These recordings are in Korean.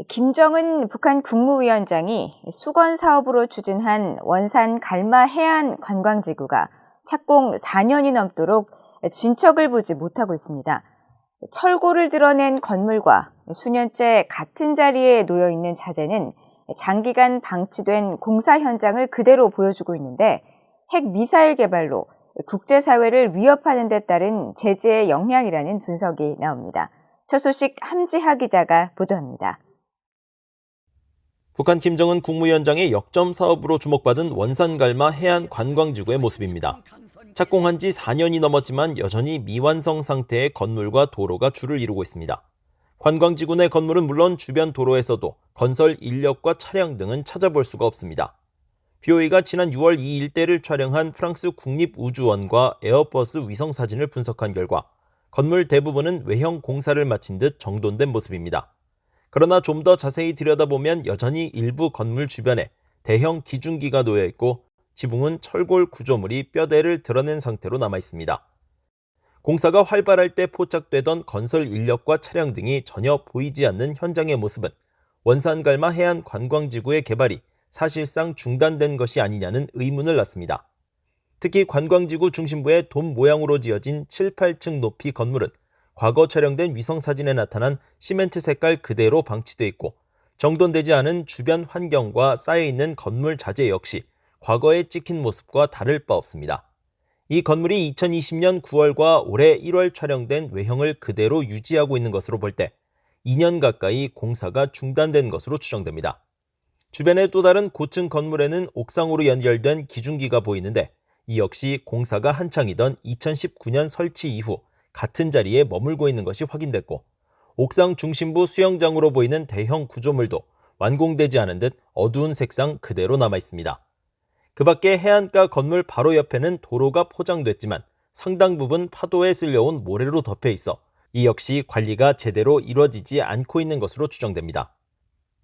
김정은 북한 국무위원장이 수건 사업으로 추진한 원산 갈마 해안 관광지구가 착공 4년이 넘도록 진척을 보지 못하고 있습니다. 철골을 드러낸 건물과 수년째 같은 자리에 놓여 있는 자재는 장기간 방치된 공사 현장을 그대로 보여주고 있는데 핵 미사일 개발로 국제사회를 위협하는 데 따른 제재의 영향이라는 분석이 나옵니다. 첫 소식 함지하 기자가 보도합니다. 북한 김정은 국무위원장의 역점 사업으로 주목받은 원산갈마 해안 관광지구의 모습입니다. 착공한 지 4년이 넘었지만 여전히 미완성 상태의 건물과 도로가 줄을 이루고 있습니다. 관광지구 내 건물은 물론 주변 도로에서도 건설 인력과 차량 등은 찾아볼 수가 없습니다. BOA가 지난 6월 이 일대를 촬영한 프랑스 국립우주원과 에어버스 위성사진을 분석한 결과 건물 대부분은 외형 공사를 마친 듯 정돈된 모습입니다. 그러나 좀 더 자세히 들여다보면 여전히 일부 건물 주변에 대형 기중기가 놓여 있고 지붕은 철골 구조물이 뼈대를 드러낸 상태로 남아 있습니다. 공사가 활발할 때 포착되던 건설 인력과 차량 등이 전혀 보이지 않는 현장의 모습은 원산갈마 해안 관광지구의 개발이 사실상 중단된 것이 아니냐는 의문을 낳습니다. 특히 관광지구 중심부의 돔 모양으로 지어진 7, 8층 높이 건물은 과거 촬영된 위성사진에 나타난 시멘트 색깔 그대로 방치돼 있고 정돈되지 않은 주변 환경과 쌓여있는 건물 자재 역시 과거에 찍힌 모습과 다를 바 없습니다. 이 건물이 2020년 9월과 올해 1월 촬영된 외형을 그대로 유지하고 있는 것으로 볼 때 2년 가까이 공사가 중단된 것으로 추정됩니다. 주변의 또 다른 고층 건물에는 옥상으로 연결된 기중기가 보이는데 이 역시 공사가 한창이던 2019년 설치 이후 같은 자리에 머물고 있는 것이 확인됐고 옥상 중심부 수영장으로 보이는 대형 구조물도 완공되지 않은 듯 어두운 색상 그대로 남아 있습니다. 그 밖에 해안가 건물 바로 옆에는 도로가 포장됐지만 상당 부분 파도에 쓸려온 모래로 덮여 있어 이 역시 관리가 제대로 이루어지지 않고 있는 것으로 추정됩니다.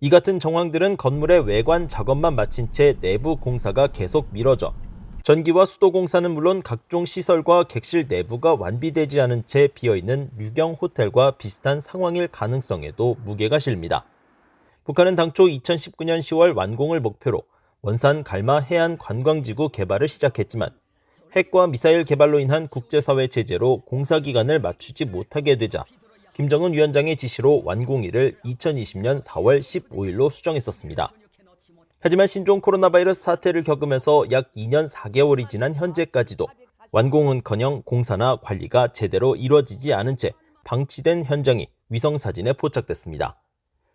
이 같은 정황들은 건물의 외관 작업만 마친 채 내부 공사가 계속 미뤄져 전기와 수도 공사는 물론 각종 시설과 객실 내부가 완비되지 않은 채 비어있는 유경 호텔과 비슷한 상황일 가능성에도 무게가 실립니다. 북한은 당초 2019년 10월 완공을 목표로 원산 갈마 해안 관광지구 개발을 시작했지만 핵과 미사일 개발로 인한 국제사회 제재로 공사 기간을 맞추지 못하게 되자 김정은 위원장의 지시로 완공일을 2020년 4월 15일로 수정했었습니다. 하지만 신종 코로나 바이러스 사태를 겪으면서 약 2년 4개월이 지난 현재까지도 완공은커녕 공사나 관리가 제대로 이루어지지 않은 채 방치된 현장이 위성사진에 포착됐습니다.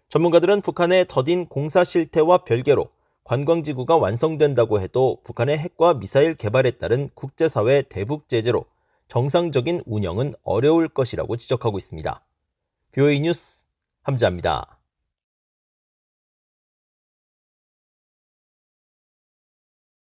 전문가들은 북한의 더딘 공사 실태와 별개로 관광지구가 완성된다고 해도 북한의 핵과 미사일 개발에 따른 국제사회 대북 제재로 정상적인 운영은 어려울 것이라고 지적하고 있습니다. BOA 뉴스 함지아입니다.